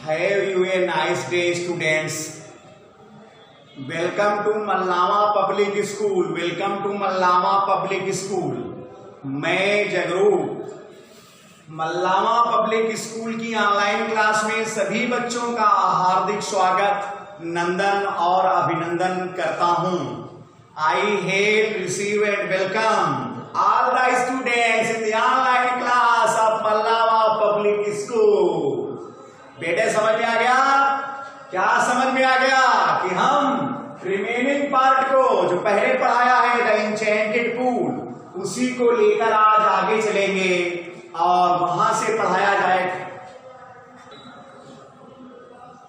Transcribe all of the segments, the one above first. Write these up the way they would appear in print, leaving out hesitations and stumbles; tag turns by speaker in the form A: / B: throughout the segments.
A: Have you a nice day, students? Welcome to Mallawa public school. Welcome to Mallawa public school. मैं Jagroop Mallawa public school की online class में सभी बच्चों का हार्दिक स्वागत, नंदन और अभिनंदन करता हूं। I have received and welcome all the students in the online class of Mallawan public school. बेटे समझ में आ गया? क्या समझ में आ गया कि हम रिमेनिंग पार्ट को जो पहले पढ़ाया है द इंचेंटेड पूल, उसी को लेकर आज आगे चलेंगे और वहां से पढ़ाया जाएगा।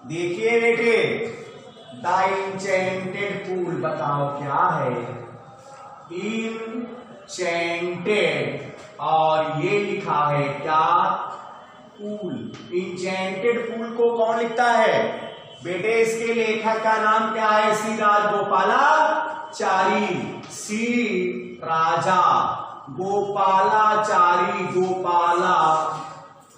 A: देखिए बेटे, द इंचेंटेड पूल बताओ क्या है? इंचेंटेड, और ये लिखा है क्या? पूल। इंचेंटेड पूल को कौन लिखता है बेटे? इसके लेखक का नाम क्या है? सी राजगोपालाचारी। सी राजा गोपालाचारी, गोपाला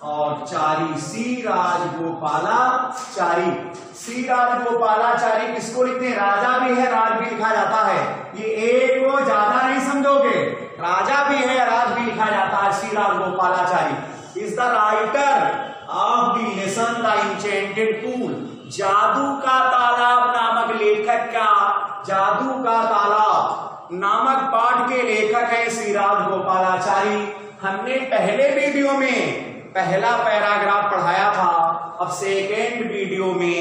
A: और चारी, सी राजगोपालाचारी। सी राजगोपालाचारी किसको लिखते हैं? राजा भी है, राज भी लिखा जाता है। ये एक को ज्यादा नहीं समझोगे, राजा भी है, राज भी लिखा जाता है। सी Rajagopalachari is the writer of the lesson The Enchanted Pool। जादू का तालाब नामक लेखक का, जादू का तालाब नामक पाठ के लेखक है श्री राजगोपालाचारी। हमने पहले वीडियो में पहला पैराग्राफ पढ़ाया था, अब सेकेंड वीडियो में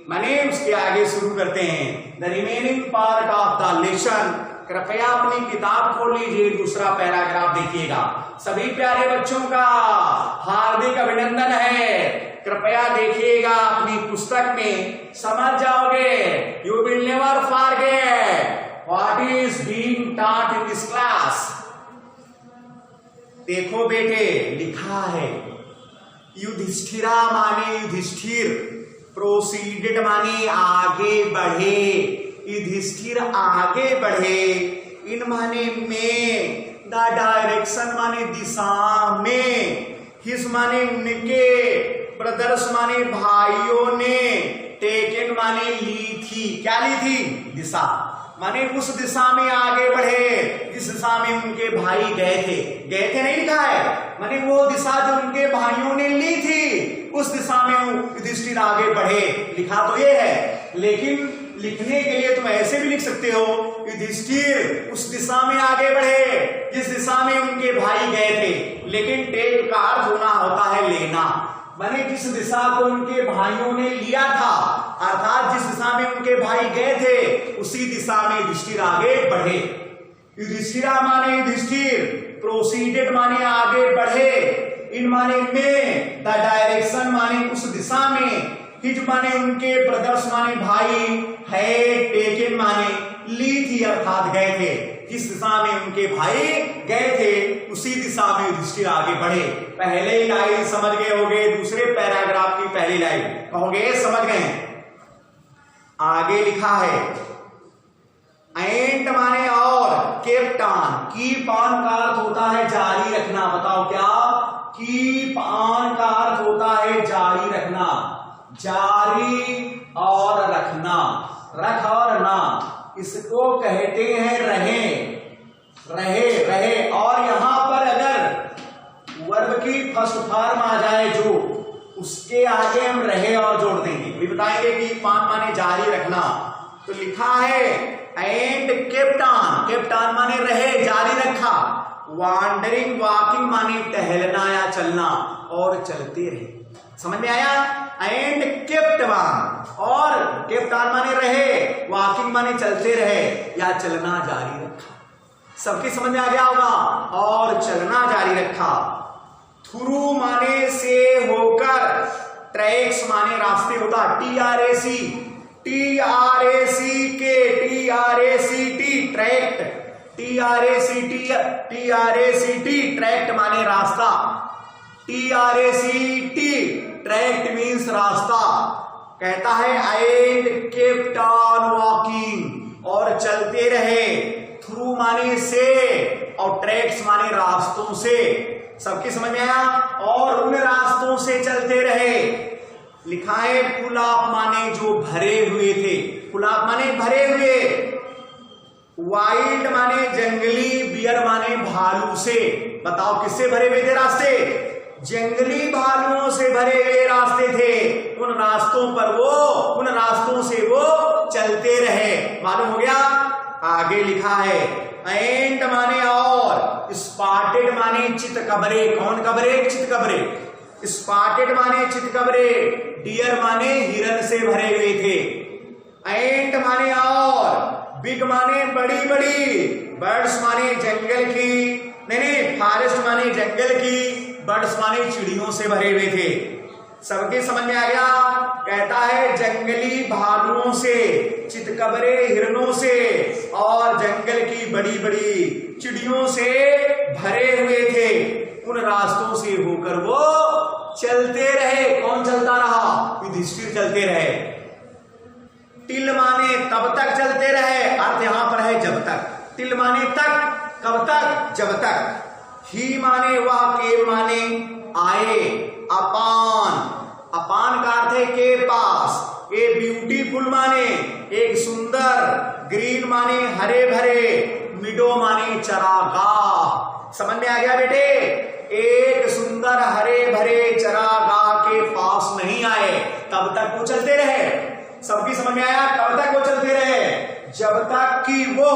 A: मैंने उसके आगे शुरू करते हैं। The remaining part of the lesson. कृपया अपनी किताब खोल लीजिए, दूसरा पैराग्राफ देखिएगा। सभी प्यारे बच्चों का हार्दिक अभिनंदन है। कृपया देखिएगा अपनी पुस्तक में, समझ जाओगे। You will never forget what is being taught in this class. देखो बेटे, लिखा है युधिष्ठिरा माने युधिष्ठिर, प्रोसीडेड माने आगे बढ़े, युधिष्ठिर आगे बढ़े। इन माने में, द डायरेक्शन माने दिशा में, हिस माने उनके, ब्रदर्स माने भाइयों ने, टेकन माने ली थी। क्या ली थी? दिशा। माने उस दिशा में आगे बढ़े जिस दिशा में उनके भाई गए थे। गए थे नहीं लिखा है, माने वो दिशा जो उनके भाइयों ने ली थी, उस दिशा में युधिष्ठिर आगे बढ़े। लिखा तो ये है, लेकिन लिखने के लिए तुम ऐसे भी लिख सकते हो, युधिष्ठिर उस दिशा में आगे बढ़े जिस दिशा में उनके भाई गए थे। लेकिन टेक का अर्थ होना होता है लेना, माने जिस दिशा को उनके भाइयों ने लिया था, अर्थात जिस दिशा में उनके भाई गए थे, उसी दिशा में युधिष्ठिर आगे बढ़े। युधिष्ठिरा माने युधिष्ठिर, प्रोसीडेड माने आगे बढ़े, इन माने में, द डायरेक्शन माने उस दिशा में, हिज माने उनके, ब्रदर्स माने भाई, है टेकन माने ली थी अर्थात गए थे। जिस दिशा में उनके भाई गए थे, उसी दिशा में युधिष्ठिर आगे बढ़े। पहले ही लाइन समझ गए होगे, दूसरे पैराग्राफ की पहली लाइन कहोगे समझ गए। आगे लिखा है एंड माने और, कीप ऑन, कीप ऑन का अर्थ होता है जारी रखना। बताओ क्या? कीप ऑन का अर्थ होता है जारी रखना, जारी और रखना, रख और ना, इसको कहते हैं रहे, रहे, रहे। और यहां पर अगर वर्ब की फर्स्ट फॉर्म आ जाए जो, उसके आगे हम रहे और जोड़ देंगे। भी बताएंगे कि पान माने जारी रखना। तो लिखा है and kept on, kept on माने रहे, जारी रखा। वॉन्डरिंग, वॉकिंग माने टहलना या चलना, और चलते रहे। समझ में आया? एंड केप्ट ऑन, और केप्ट ऑन माने रहे, वॉकिंग माने चलते रहे या चलना जारी रखा। सबकी समझ में आ गया होगा। और चलना जारी रखा। थ्रू माने से होकर, ट्रैक्स माने रास्ते होता, TRAC, TRAC के, TRACT ट्रैक्ट, TRACT ट्रैक्ट माने रास्ता, TRACT ट्रैक्ट मीन्स रास्ता। कहता है एंड केप्ट ऑन वॉकिंग, और चलते रहे। थ्रू माने से और ट्रैक्स माने रास्तों से। सबकी समझ में आया? और उन रास्तों से चलते रहे। लिखा है फुल ऑफ माने जो भरे हुए थे, फुल ऑफ माने भरे हुए, वाइल्ड माने जंगली, बियर माने भालू से। बताओ किससे भरे हुए थे रास्ते? जंगली भालुओं से भरे हुए रास्ते थे। उन रास्तों से वो चलते रहे। मालूम हो गया? आगे लिखा है एंट माने और, स्पॉटेड माने चितकबरे। कौन कबरे? चितकबरे। स्पॉटेड माने चितकबरे, डियर माने हिरन से भरे हुए थे। एंट माने और, बिग माने बड़ी बड़ी, बर्ड्स माने जंगल की, नहीं फॉरेस्ट माने जंगल की, बर्ड्स माने चिड़ियों से भरे हुए थे। सबके समझ में आ गया? कहता है जंगली भालुओं से, चितकबरे हिरनों से और जंगल की बड़ी बड़ी चिड़ियों से भरे हुए थे। उन रास्तों से होकर वो चलते रहे। कौन चलता रहा? युधिष्ठिर चलते रहे। टिल माने तब तक चलते रहे, अर्थ यहां पर है जब तक। टिल माने तक, कब तक? जब तक। ही माने वह, के माने आए, अपान, अपान का अर्थ है के पास। ए ब्यूटीफुल माने एक सुंदर, ग्रीन माने हरे भरे, मिडो माने चरागाह। समझ में आ गया बेटे? एक सुंदर हरे भरे चरागाह के पास नहीं आए, तब तक वो चलते रहे। सबकी समझ में आया? कब तक वो चलते रहे? जब तक कि वो,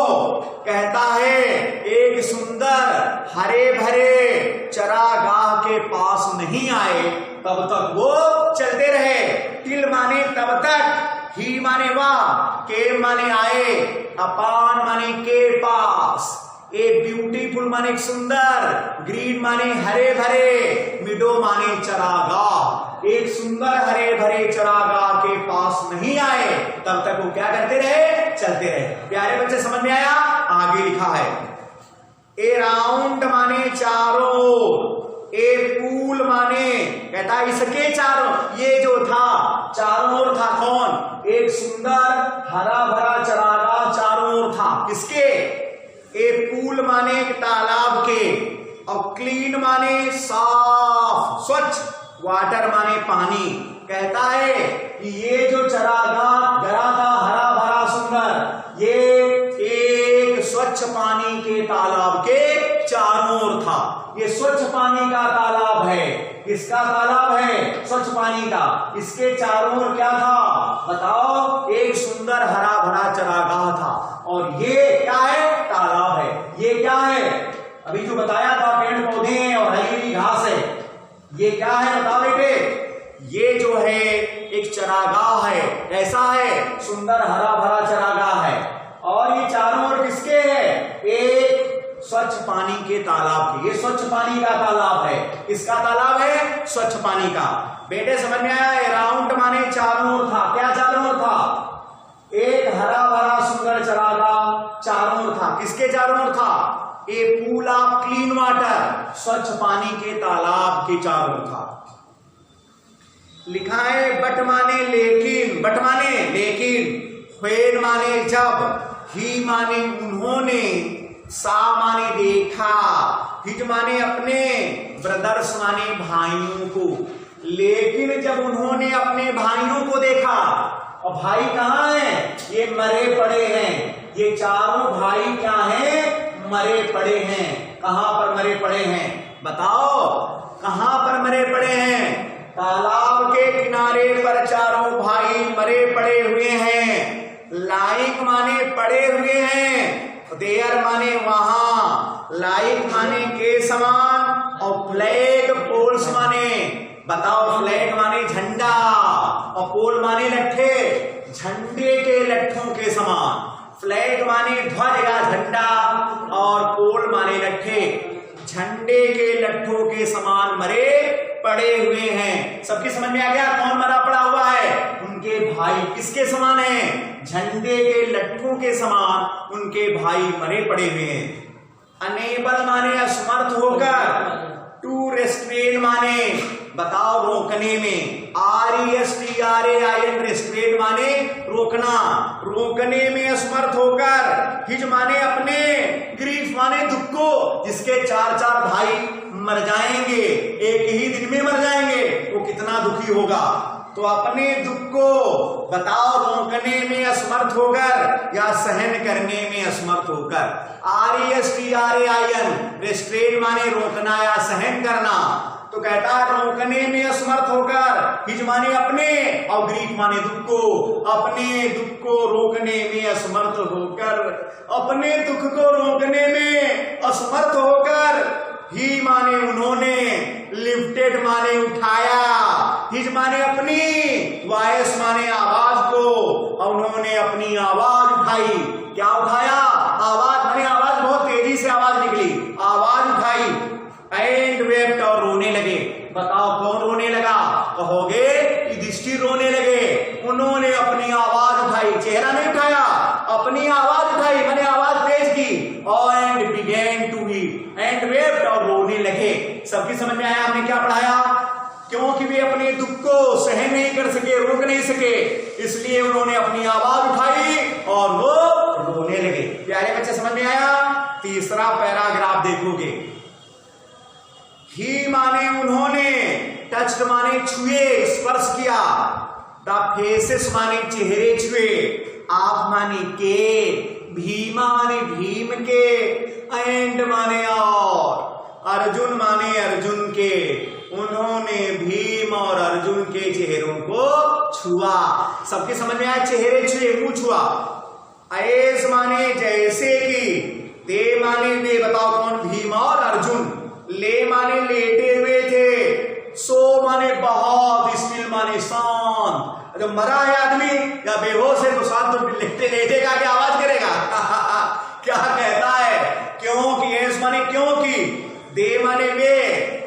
A: कहता है एक सुंदर हरे भरे चरागाह के पास नहीं आए, तब तक वो चलते रहे। टिल माने तब तक, ही माने वाह, के माने आए, अपान माने के पास, ए ब्यूटीफुल माने सुंदर, ग्रीन माने हरे भरे, मिडो माने चरागाह। एक सुंदर हरे भरे चरागाह के पास नहीं आए, तब तक वो क्या करते रहे? चलते रहे। प्यारे बच्चे समझ में आया? आगे लिखा है ए राउंड माने चारों, ए पूल माने, कहता इसके चारों, ये जो था चारों ओर था। कौन? एक सुंदर हरा भरा चरागाह चारों ओर था। किसके? ए पूल माने तालाब के, और क्लीन माने साफ स्वच्छ, वाटर माने पानी। कहता है कि ये जो चरागाह गया था हरा भरा सुंदर, ये एक स्वच्छ पानी के तालाब के चारों ओर था। ये स्वच्छ पानी का तालाब है। किसका तालाब है? स्वच्छ पानी का। इसके चारों ओर क्या था? बताओ। एक सुंदर हरा भरा चरागाह था। और ये क्या है? तालाब है। ये क्या है? अभी जो बताया था पेड़ पौधे हैं और हरी हरी घास है। ये क्या है? बताओ बेटे। ये जो है एक चरागाह है। ऐसा है सुंदर हरा भरा चरागाह है। और ये चारों ओर किसके है? एक स्वच्छ पानी के तालाब के। ये स्वच्छ पानी का तालाब है। किसका तालाब है? स्वच्छ पानी का। बेटे समझ में आया? राउंड माने चारों ओर था। क्या चारों ओर था? एक हरा भरा सुंदर चरागाह चारों ओर था। किसके चारों ओर था? ए पूल ऑफ क्लीन वाटर, स्वच्छ पानी के तालाब के चारों ओर था। लिखा है बट माने लेकिन, बट माने लेकिन, व्हेन माने जब, ही माने उन्होंने, सा माने देखा, हिज माने अपने, ब्रदर्स माने भाइयों को। लेकिन जब उन्होंने अपने भाइयों को देखा, और भाई कहाँ हैं? ये मरे पड़े हैं। ये चारों भाई क्या हैं? मरे पड़े हैं। कहां पर मरे पड़े हैं? बताओ कहां पर मरे पड़े हैं? तालाब के किनारे पर चारों भाई मरे पड़े हुए हैं। लाइक माने पड़े हुए हैं, देयर माने वहां, लाइक माने के समान, और फ्लैग पोल्स माने, बताओ फ्लैग माने झंडा और पोल माने लट्ठे, झंडे के लट्ठों के समान। फ्लैग माने ध्वज या झंडा और पोल माने लट्ठे, झंडे के लट्ठों के समान मरे पड़े हुए हैं। सबकी समझ में आ गया? कौन मरा पड़ा हुआ है? उनके भाई। किसके समान है? झंडे के लट्ठों के समान उनके भाई मरे पड़े हुए हैं। अनेबल माने असमर्थ होकर, टू रेस्ट्रेन माने, बताओ रोकने में, RESTRAIN रेस्ट्रेन माने रोकना, रोकने में असमर्थ होकर, हिज माने अपने, ग्रीफ माने दुख को, जिसके चार चार भाई मर जाएंगे, एक ही दिन में मर जाएंगे, वो कितना दुखी होगा। तो अपने दुख को बताओ रोकने में असमर्थ होकर या सहन करने में असमर्थ होकर। RESTRAIN रेस्ट्रेन माने रोकना या सहन करना, तो कहता है रोकने में असमर्थ होकर, हिज माने अपने और ग्रीफ माने दुख को, अपने दुख को रोकने में असमर्थ होकर, अपने दुख को रोकने में असमर्थ होकर, ही माने उन्होंने, लिफ्टेड माने उठाया, हिज माने अपनी, वॉइस माने आवाज को, और उन्होंने अपनी आवाज उठाई। क्या उठाया? आवाज माने आवाज, बहुत तेजी से आवाज निकली, आवाज उठाई। एंड वेप्ट और रोने लगे। बताओ कौन रोने लगा? कहोगे युधिष्ठिर रोने लगे। उन्होंने अपनी आवाज उठाई, चेहरा नहीं उठाया, अपनी आवाज उठाई, मैंने आवाज तेज की, और and began to weep, and wept और रोने लगे। सबकी समझ में आया हमने क्या पढ़ाया? क्योंकि वे अपने दुख को सहन नहीं कर सके, रोक नहीं सके, इसलिए उन्होंने अपनी आवाज उठाई और वो रोने लगे। प्यारे बच्चे समझ में आया? तीसरा पैराग्राफ देखोगे, ही माने उन्होंने, टच माने छुए, स्पर्श किया, द फेसेस माने चेहरे छुए, आप माने के, भीमा माने भीम के, एंड माने और, अर्जुन माने अर्जुन के, उन्होंने भीम और अर्जुन के चेहरों को छुआ। सबके समझ में आया? चेहरे छुए, मुंह छुआ। ऐस माने जैसे कि, ते माने वे, बताओ कौन? भीम और अर्जुन। ले माने लेटे हुए थे, सो माने बहुत, स्टिल माने शांत। जब मरा है आदमी या बेहोश है तो शांत तो लेटेगा क्या आवाज करेगा? क्या कहता है? क्योंकि, ऐस माने क्योंकि, दे माने वे,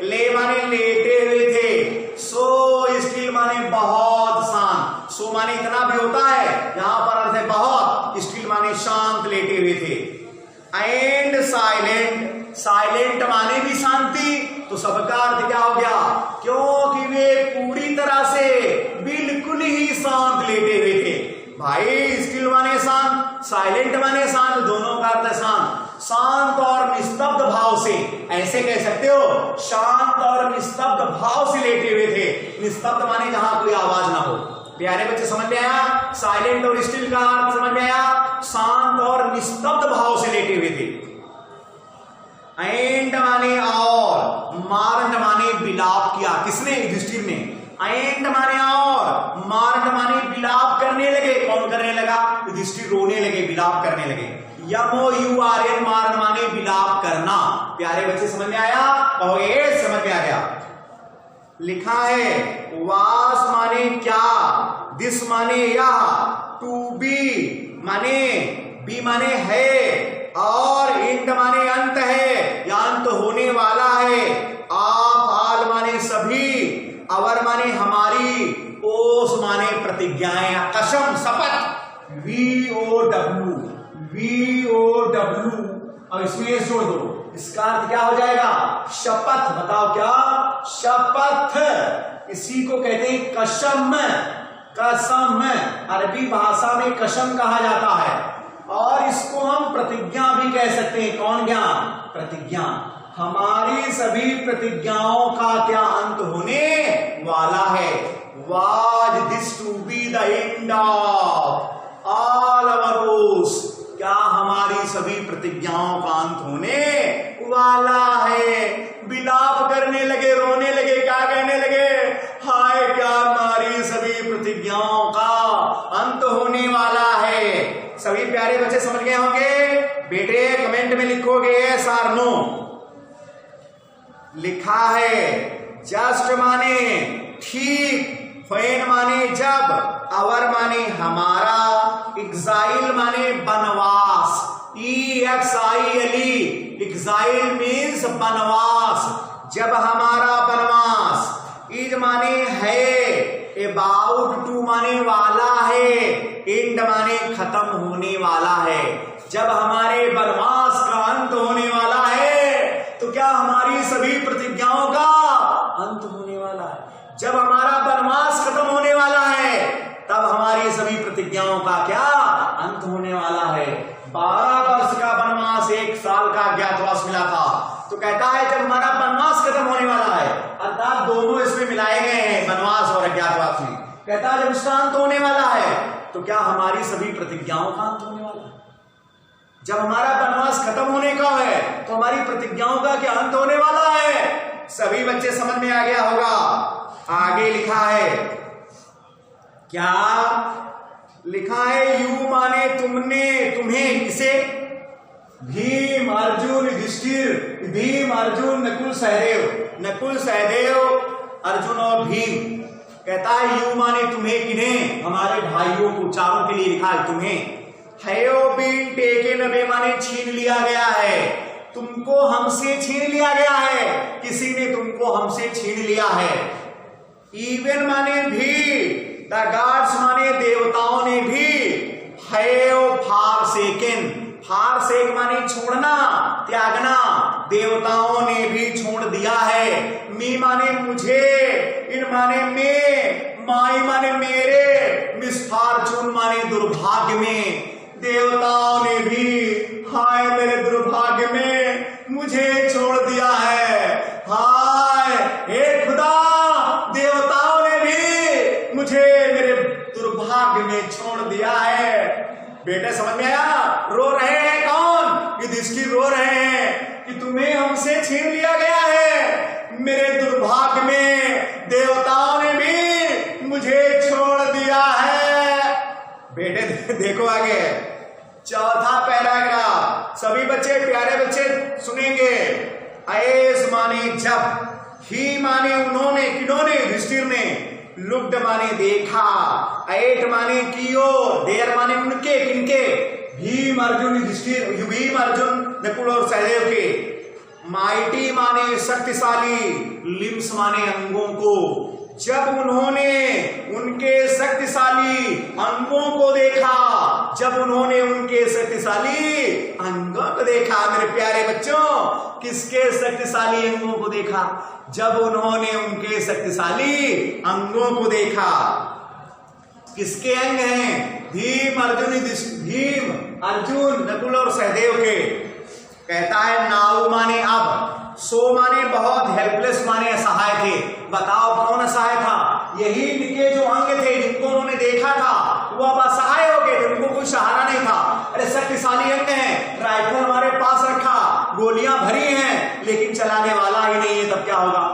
A: ले माने लेटे हुए थे, सो स्टिल माने बहुत शांत। सो माने इतना भी होता है, यहां पर अर्थ है बहुत, स्टिल माने शांत लेटे हुए थे। एंड साइलेंट, साइलेंट माने भी शांति, तो सबका अर्थ क्या हो गया? क्योंकि वे पूरी तरह से बिल्कुल ही शांत लेटे हुए थे। भाई स्टिल माने शांत, साइलेंट माने शांत, दोनों का अर्थ शांत, शांत और निस्तब्ध भाव से, ऐसे कह सकते हो, शांत और निस्तब्ध भाव से लेटे हुए थे। निस्तब्ध माने जहां कोई आवाज ना हो। प्यारे बच्चे समझ में आया? साइलेंट और स्टिल का अर्थ समझ में आया? शांत और निस्तब्ध भाव से लेटे हुए थे। एंड माने और, मार्ग माने विलाप किया, किसने? युधिष्ठिर ने। एंड माने और, मार्ग माने विलाप करने लगे। कौन करने लगा? युधिष्ठिर रोने लगे, विलाप करने लगे। MOURN, मार्ग माने विलाप करना। प्यारे बच्चे समझ में आया? कहोगे समझ में आ गया। लिखा है वास माने क्या, दिस माने यह, टू बी माने, बी माने है, और इंड माने अंत है या अंत होने वाला है, आप आल माने सभी, अवर माने हमारी, ओस माने प्रतिज्ञाएं, कसम, शपथ, VOW, और इसमें ये छोड़ दो, इसका अर्थ क्या हो जाएगा? शपथ। बताओ क्या? शपथ। इसी को कहते हैं कसम। कसम अरबी भाषा में कसम कहा जाता है, और इसको हम प्रतिज्ञा भी कह सकते हैं। कौन ज्ञान? प्रतिज्ञा। हमारी सभी प्रतिज्ञाओं का क्या अंत होने वाला है? Was this to be the end of all our oaths, क्या हमारी सभी प्रतिज्ञाओं का अंत होने वाला है? विलाप करने लगे, रोने लगे, क्या कहने लगे? हाय, क्या हमारी सभी प्रतिज्ञाओं का अंत होने वाला है। सभी प्यारे बच्चे समझ गए होंगे? बेटे कमेंट में लिखोगे यस और नो। लिखा है जस्ट माने ठीक, फैन माने जब, अवर माने हमारा, एग्जाइल माने बनवास, EXILE, एग्जाइल मीन्स बनवास, जब हमारा बनवास, इज माने है, अबाउट टू माने वाला है, एंड माने खत्म होने वाला है। जब हमारे बनवास का अंत होने वाला है, तो क्या हमारी सभी प्रतिज्ञाओं का अंत होने वाला है? जब हमारा बनवास खत्म होने वाला है, तब हमारी सभी प्रतिज्ञाओं का क्या अंत होने वाला है? 12 वर्ष का बनवास, 1 साल का अज्ञातवास मिला था, तो कहता है जब हमारा बनवास खत्म होने वाला है, अर्थात दोनों इसमें मिलाए गए हैं, बनवास और अज्ञातवास में, कहता जब उसका अंत होने वाला है तो क्या हमारी सभी प्रतिज्ञाओं का अंत होने वाला है? जब हमारा वनवास खत्म होने का है तो हमारी प्रतिज्ञाओं का क्या अंत होने वाला है? सभी बच्चे समझ में आ गया होगा। आगे लिखा है, क्या लिखा है? यू माने तुमने, तुम्हें, किसे? भीम, अर्जुन, युधिष्ठिर, भीम, अर्जुन, नकुल, सहदेव, नकुल, सहदेव, अर्जुन और भीम। कहता है यू माने तुम्हें, किन्हें? हमारे भाइयों को, चारों के लिए लिखा है तुम्हें। हैव बीन टेकन अवे माने छीन लिया गया है, तुमको हमसे छीन लिया गया है, किसी ने तुमको हमसे छीन लिया है। इवन माने भी, द गॉड्स माने देवताओं ने भी, हैव फॉरसेकन, फॉरसेक माने छोड़ना, त्यागना, देवताओं ने भी छोड़ दिया है। मी माने मुझे, इन माने में, माई माने मेरे, मिसफॉर्चून माने दुर्भाग्य में, देवताओं ने भी हाय मेरे दुर्भाग्य में मुझे छोड़ दिया है। हाय हे खुदा, देवताओं ने भी मुझे मेरे दुर्भाग्य में छोड़ दिया है। बेटे समझ में आया? रो रहे हैं कौन? युधिष्ठिर रो रहे हैं कि तुम्हें हमसे छीन लिया गया है, मेरे दुर्भाग्य में देवताओं ने भी मुझे छोड़ दिया है। बेटे देखो आगे चौथा पैराग्राफ, सभी बच्चे, प्यारे बच्चे सुनेंगे। ऐस माने जब, ही माने उन्होंने, किन्होंने? युधिष्ठिर ने, लुक्ड माने देखा, एट माने की ओर, देर माने उनके, किनके? भीम, अर्जुन, युधिष्ठिर, भीम, अर्जुन, नकुल और सहदेव के। माइटी माने शक्तिशाली, लिम्स माने अंगों को। जब उन्होंने उनके शक्तिशाली अंगों को देखा, जब उन्होंने उनके शक्तिशाली अंगों को देखा, मेरे प्यारे बच्चों, किसके शक्तिशाली अंगों को देखा? जब उन्होंने उनके शक्तिशाली अंगों को देखा। किसके अंग हैं? भीम, अर्जुन, भीम, अर्जुन, नकुल और सहदेव के। कहता है नाउ माने अब, सो माने बहुत, हेल्पलेस माने असहाय थे। बताओ कौन असहाय था? यही इनके जो अंग थे जिनको उन्होंने देखा था वो अब असहाय हो गए थे, उनको कोई सहारा नहीं था। अरे शक्तिशाली अंग है, राइफल हमारे पास रखा, गोलियां भरी हैं, लेकिन चलाने वाला ही नहीं है, तब क्या होगा?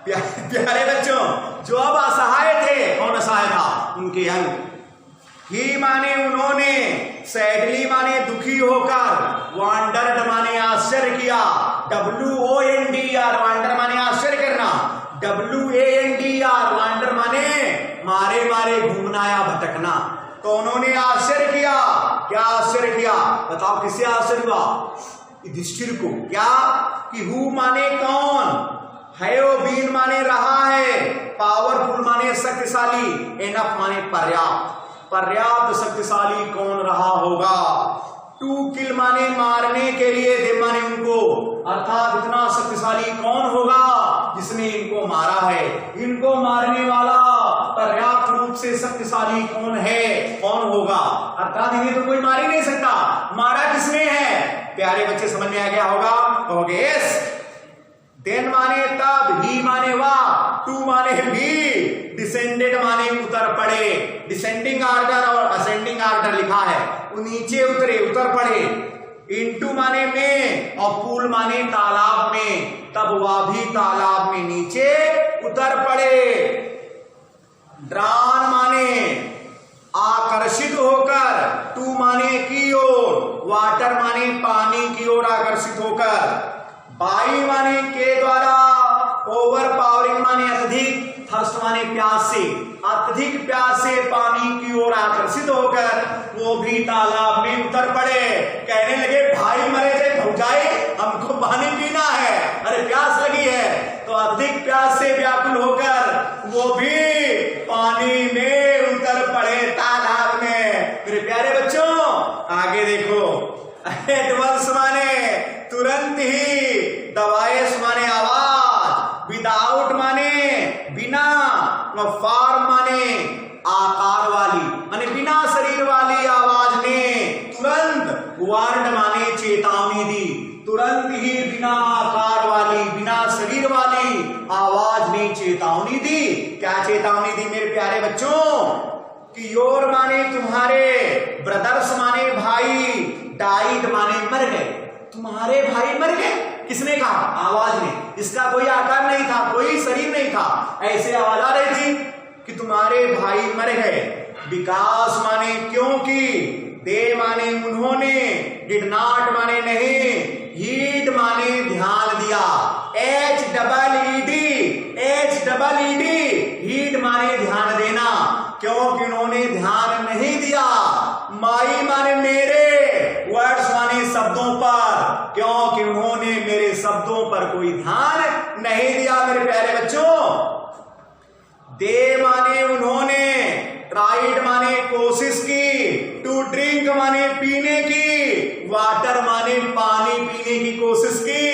A: प्यारे बच्चों, जो अब असहाय थे, कौन असहाय था? उनके अंग। ही माने उन्होंने, सैडली माने दुखी होकर, वांडर्ड माने आश्चर्य किया, WONDER, वांडर माने आश्चर्य करना, WANDER, वांडर माने मारे मारे घूमना या भटकना। तो उन्होंने आश्चर्य किया। क्या आश्चर्य किया? बताओ किसे आश्चर्य हुआ? युधिष्ठिर को। क्या? कि हु माने कौन, हैव बीन माने रहा है, पावरफुल माने शक्तिशाली, एनफ माने पर्याप्त, पर्याप्त शक्तिशाली कौन रहा होगा? टू किल माने मारने के लिए, दे माने उनको, अर्थात इतना शक्तिशाली कौन होगा जिसने इनको मारा है? इनको मारने वाला पर्याप्त रूप से शक्तिशाली कौन है, कौन होगा? अर्थात इन्हें तो कोई मार ही नहीं सकता। मारा किसने है? प्यारे बच्चे समझ में आ गया होगा? कहोगे यस। देन माने तब, ही माने वाह, टू माने भी, डिसेंडेड माने उतर पड़े, डिसेंडिंग आर्डर और असेंडिंग आर्डर लिखा है, वो नीचे उतरे, उतर पड़े। इनटू माने में और पूल माने तालाब में, तब वह भी तालाब में नीचे उतर पड़े। ड्रान माने आकर्षित होकर, टू माने की ओर, वाटर माने पानी की ओर आकर्षित होकर, बाई माने के द्वारा, ओवर पावरिंग माने अत्यधिक, थर्स्ट माने प्यास से, अत्यधिक प्यास से पानी की ओर आकर्षित होकर वो भी तालाब में उतर पड़े। कहने लगे भाई मरे थे भौजाई, हमको पानी पीना है, अरे प्यास लगी है। तो अधिक प्यास से व्याकुल होकर वो भी पानी में उतर पड़े, तालाब में। मेरे प्यारे बच्चों आगे देखो, एडवांस माने तुरंत ही, दवाएस माने आवाज, विदाउट माने बिना, फार माने आकार वाली, माने बिना शरीर वाली आवाज ने तुरंत, वार्ड माने चेतावनी दी, तुरंत ही बिना आकार वाली, बिना शरीर वाली आवाज ने चेतावनी दी क्या चेतावनी दी मेरे प्यारे बच्चों कि योर माने तुम्हारे, ब्रदर्स माने भाई, डाइड माने मर गए। तुम्हारे भाई मर गए, किसने कहा? आवाज ने। इसका कोई आकार नहीं था, कोई शरीर नहीं था, ऐसे आवाज आ रही थी कि तुम्हारे भाई मर गए। विकास माने क्योंकि, दे माने उन्होंने, डिड नॉट माने नहीं, हीड माने ध्यान दिया, HEED हीड माने ध्यान देना, क्योंकि उन्होंने ध्यान नहीं दिया। माई माने मेरे, वर्ड्स माने शब्दों पर, क्योंकि उन्होंने मेरे शब्दों पर कोई ध्यान नहीं दिया मेरे प्यारे बच्चों। दे माने उन्होंने, ट्राइड माने कोशिश की, टू ड्रिंक माने पीने की, वाटर माने पानी पीने की कोशिश की,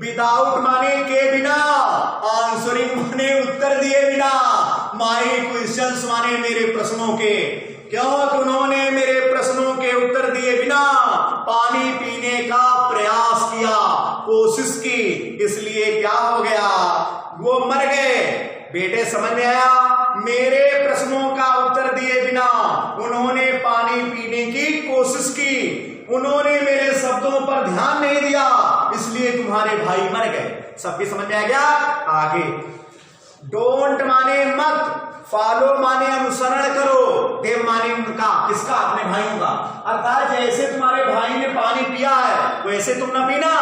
A: विदाउट माने के बिना, आंसरिंग माने उत्तर दिए बिना, माई क्वेश्चंस माने मेरे प्रश्नों के, क्योंकि उन्होंने मेरे प्रश्नों के उत्तर दिए बिना पानी पीने का प्रयास किया, कोशिश की, इसलिए क्या हो गया? वो मर गए। बेटे समझ में आया? मेरे प्रश्नों का उत्तर दिए बिना उन्होंने पानी पीने की कोशिश की, उन्होंने मेरे शब्दों पर ध्यान नहीं दिया, इसलिए तुम्हारे भाई मर गए। सबकी समझ में आ गया? आगे डोंट माने मत, फॉलो माने अनुसरण करो, देव माने उनका, किसका? अपने भाइयों का। अर्थात जैसे तुम्हारे भाई ने पानी पिया है वैसे तुम न पीना,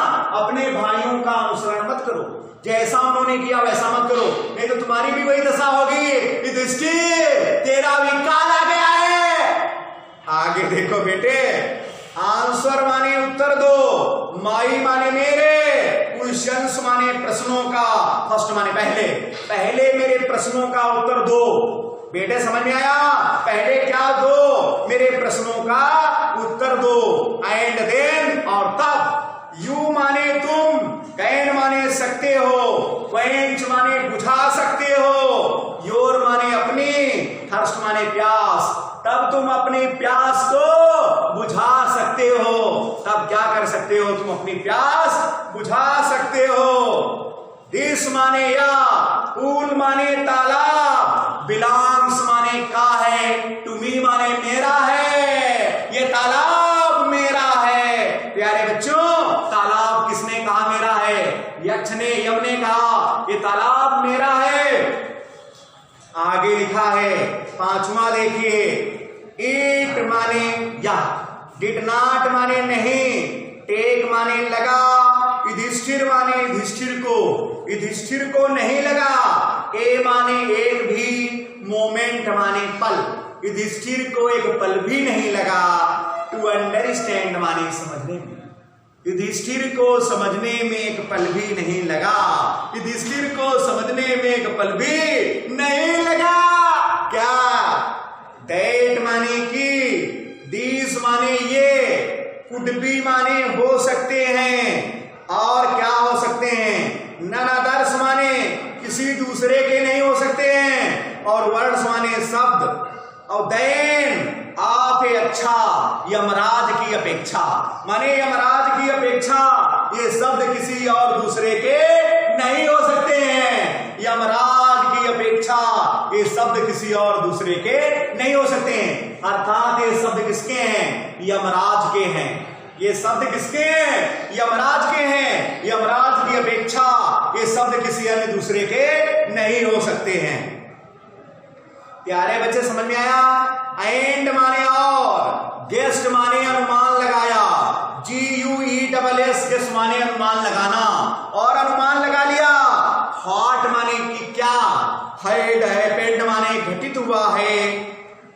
A: अपने भाइयों का अनुसरण मत करो, जैसा उन्होंने किया वैसा मत करो, नहीं तो तुम्हारी भी वही दशा होगी। युधिष्ठिर तेरा भी काल आ गया है। आगे देखो बेटे, आंसर माने उत्तर दो, माई माने मेरे, क्वेश्चंस माने प्रश्नों का, फर्स्ट माने पहले मेरे प्रश्नों का उत्तर दो। बेटे समझ में आया? पहले क्या दो? मेरे प्रश्नों का उत्तर दो। एंड देन, और तब, यू माने तुम, कैन माने सकते हो, क्वेंच माने बुझा सकते हो, योर माने अपनी, थर्स्ट माने प्यास, तब तुम अपनी प्यास को बुझा सकते हो। तब क्या कर सकते हो? तुम अपनी प्यास बुझा सकते हो। दिस माने या, पूल माने तालाब, बिलोंग्स माने का है, टू मी माने मेरा है, ये तालाब मेरा है। प्यारे बच्चों, तालाब किसने कहा मेरा है? यक्ष ने, यम ने कहा ये तालाब मेरा है। आगे लिखा है पांचवा देखिए, ईट माने या, डिड नॉट माने नहीं, टेक माने लगा, युधिष्ठिर माने युधिष्ठिर को नहीं लगा, ए माने एक भी, मोमेंट माने पल, युधिष्ठिर को एक पल भी नहीं लगा, टू अंडरस्टैंड माने समझने में, युधिष्ठिर को समझने में एक पल भी नहीं लगा, युधिष्ठिर को समझने में एक पल भी नहीं लगा। क्या? दैट माने की, दीस माने ये, कुड बी माने हो सकते हैं, और क्या हो सकते हैं? नन अदर्स माने किसी दूसरे के नहीं हो सकते हैं, और वर्ड्स माने शब्द, और देन आप अच्छा, यमराज की अपेक्षा, माने यमराज की अपेक्षा ये शब्द किसी और दूसरे के नहीं हो सकते हैं। यमराज की अपेक्षा ये शब्द किसी और दूसरे के नहीं हो सकते हैं। अर्थात ये शब्द किसके हैं? यमराज के हैं। ये शब्द किसके हैं? यमराज के हैं। यमराज की अपेक्षा ये शब्द किसी अन्य दूसरे के नहीं हो सकते हैं। प्यारे बच्चे समझ में आया? एंड माने और, गेस्ट माने अनुमान लगाया, GUESS गेस्ट माने अनुमान लगाना, और अनुमान लगा लिया। हॉट माने कि क्या, हैड हैपेंड माने घटित हुआ है,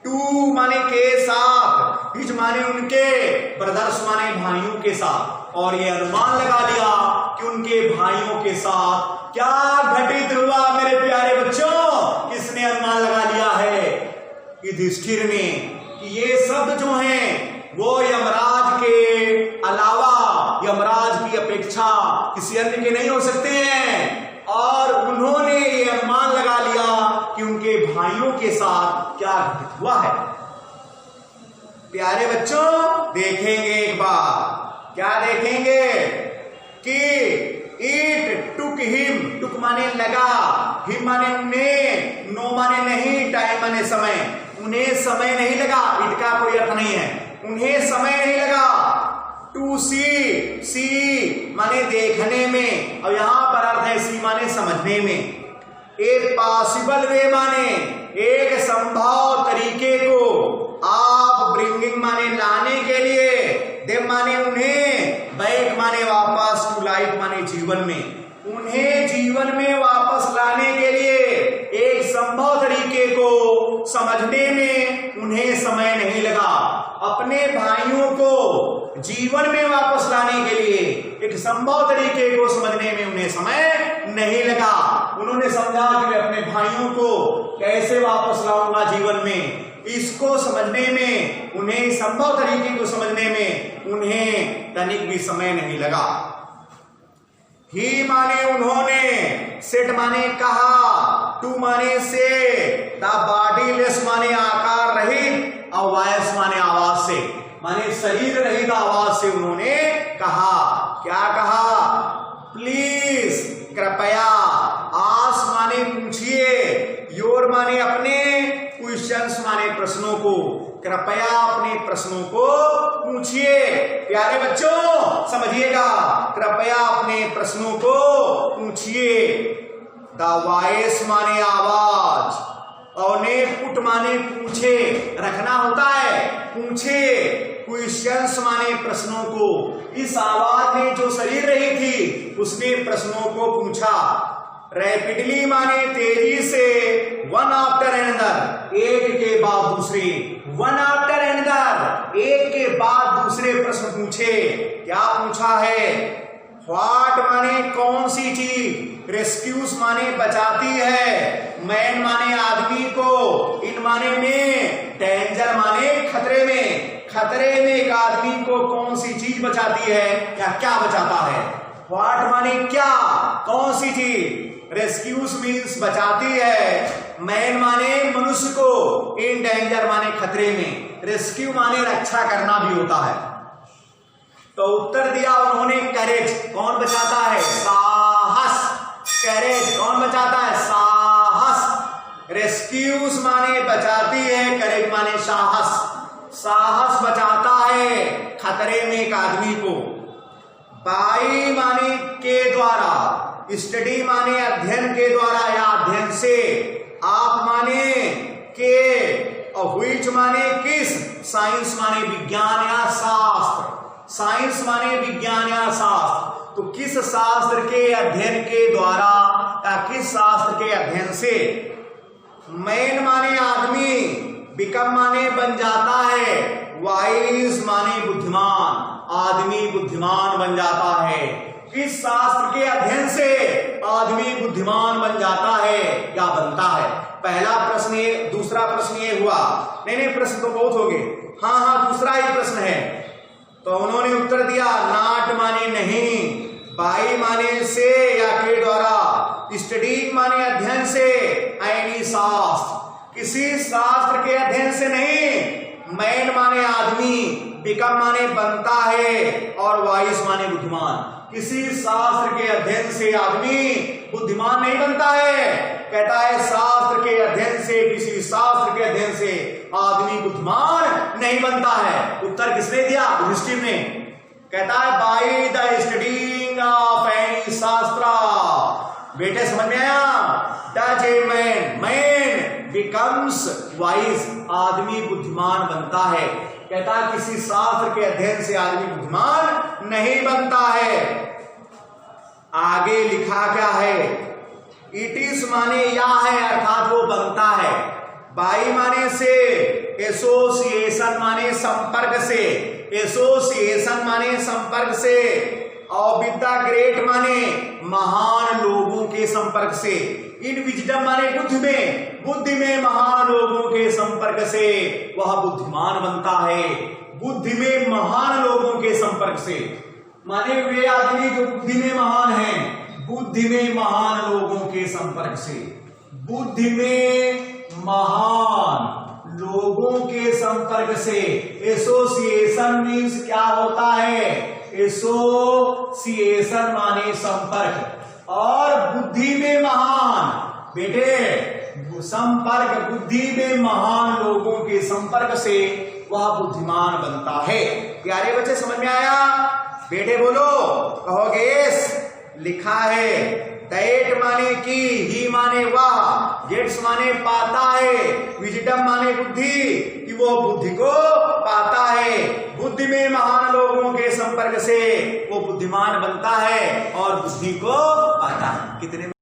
A: टू माने के साथ, हिज माने उनके, ब्रदर्स माने भाइयों के साथ, और ये अनुमान लगा लिया कि उनके भाइयों के साथ क्या घटित हुआ मेरे प्यारे बच्चों। किसने अनुमान लगा लिया है? युधिष्ठिर ने, कि ये शब्द जो हैं वो यमराज के अलावा, यमराज की अपेक्षा किसी अन्य के नहीं हो सकते हैं, और उन्होंने ये अनुमान लगा लिया कि उनके भाइयों के साथ क्या घटित हुआ है। प्यारे बच्चों देखेंगे एक बार, क्या देखेंगे कि इट टुक हिम, टुक माने लगा, हिम माने उन्हें, नो माने नहीं, टाइम माने समय, उन्हें समय नहीं लगा, इट का कोई अर्थ नहीं है, उन्हें समय नहीं लगा। टू सी, सी माने देखने में, और यहां पर अर्थ है सी माने समझने में। ए पॉसिबल वे माने एक संभव तरीके को, आप ब्रिंगिंग माने लाने के लिए, दे माने उन्हें, बैक माने वापस, टू लाइफ माने जीवन में, उन्हें जीवन में वापस लाने के लिए एक संभव तरीके को समझने में उन्हें समय नहीं लगा। अपने भाइयों को जीवन में वापस लाने के लिए एक संभव तरीके को समझने में उन्हें समय नहीं लगा। उन्होंने समझा कि मैं अपने भाइयों को कैसे वापस लाऊंगा जीवन में, इसको समझने में उन्हें, संभव तरीके को समझने में उन्हें तनिक भी समय नहीं लगा। ही माने उन्होंने, सेट माने कहा, टू माने से, द बॉडीलेस माने आकार रहित, और वॉइस माने आवाज से, माने शरीर रहित आवाज से उन्होंने कहा। क्या कहा? प्लीज, कृपया, आस माने पूछिए, योर माने अपने, क्वेश्चंस माने प्रश्नों को, कृपया अपने प्रश्नों को पूछिए। प्यारे बच्चों समझिएगा, कृपया अपने प्रश्नों को पूछिए। द वॉइस माने आवाज, और ने पुट माने पूछे, रखना होता है, पूछे, क्वेश्चंस माने प्रश्नों को। इस आवाज ने जो शरीर रही थी उसने प्रश्नों को पूछा। रैपिडली माने तेजी से, वन आफ्टर एनदर, एक के बाद दूसरे, वन आफ्टर एनदर, एक के बाद दूसरे प्रश्न पूछे। क्या पूछा है? व्हाट माने कौन सी चीज, रेस्क्यूज माने बचाती है, मैन माने आदमी को, इन माने में, डेंजर माने खतरे में, खतरे में एक आदमी को कौन सी चीज बचाती है या क्या बचाता है। व्हाट माने क्या, कौन सी चीज, रेस्क्यूज मीन्स बचाती है, मैन माने मनुष्य को, इन डेंजर माने खतरे में, रेस्क्यू माने रक्षा करना भी होता है। तो उत्तर दिया उन्होंने करेज, कौन बचाता है, साहस, करेज कौन बचाता है, साहस, रेस्क्यूज माने बचाती है, करेज माने साहस, साहस बचाता है खतरे में एक आदमी को। बाई माने के द्वारा, स्टडी माने अध्ययन के द्वारा या अध्ययन से, आप माने के, और व्हिच माने किस, साइंस माने विज्ञान या शास्त्र, साइंस माने विज्ञान या शास्त्र, तो किस शास्त्र के अध्ययन के द्वारा या किस शास्त्र के अध्ययन से। मैन माने आदमी, बिकम माने बन जाता है, वाइज माने बुद्धिमान, आदमी बुद्धिमान बन जाता है। किस शास्त्र के अध्ययन से आदमी बुद्धिमान बन जाता है या बनता है। पहला प्रश्न ये, दूसरा प्रश्न ये हुआ, नहीं प्रश्न तो बहुत हो गए, हाँ दूसरा ही प्रश्न है। तो उन्होंने उत्तर दिया, नाट माने नहीं, बाई माने से या के द्वारा, स्टडी माने अध्ययन से, एनी शास्त्र, किसी शास्त्र के अध्ययन से नहीं, मैन माने आदमी, बिकम माने बनता है, और वाइस माने बुद्धिमान, किसी शास्त्र के अध्ययन से आदमी बुद्धिमान नहीं बनता है। कहता है शास्त्र के अध्ययन से, किसी शास्त्र के अध्ययन से आदमी बुद्धिमान नहीं बनता है। उत्तर किसने दिया? युधिष्ठिर ने। कहता है by the studying of any शास्त्र, बेटे समझ में आया, does a man becomes wise, आदमी बुद्धिमान बनता है। कहता है किसी शास्त्र के अध्ययन से आदमी बुद्धिमान नहीं बनता है। आगे लिखा क्या है? इट इज माने या है, अर्थात वो बनता है। बाई माने से, एसोसिएशन माने संपर्क से, एसोसिएशन माने संपर्क से, और विद द ग्रेट माने महान लोगों के संपर्क से, इन विजडम माने बुद्धि में महान लोगों के संपर्क से वह बुद्धिमान बनता है। बुद्धि में महान लोगों के संपर्क से माने वे आदमी जो बुद्धि में महान हैं, बुद्धि में महान लोगों के संपर्क से, बुद्धि में महान लोगों के संपर्क से। एसोसिएशन मीन्स क्या होता है? एसोसिएशन माने संपर्क, और बुद्धि में महान, बेटे संपर्क, बुद्धि में महान लोगों के संपर्क से वह बुद्धिमान बनता है। प्यारे बच्चे समझ में आया? बेटे बोलो, कहोगे लिखा है। दैट माने की, ही माने वह, गेट्स माने पाता है, विजडम माने बुद्धि, कि वो बुद्धि को पाता है। बुद्धि में महान लोगों के संपर्क से वो बुद्धिमान बनता है और बुद्धि को पाता है। कितने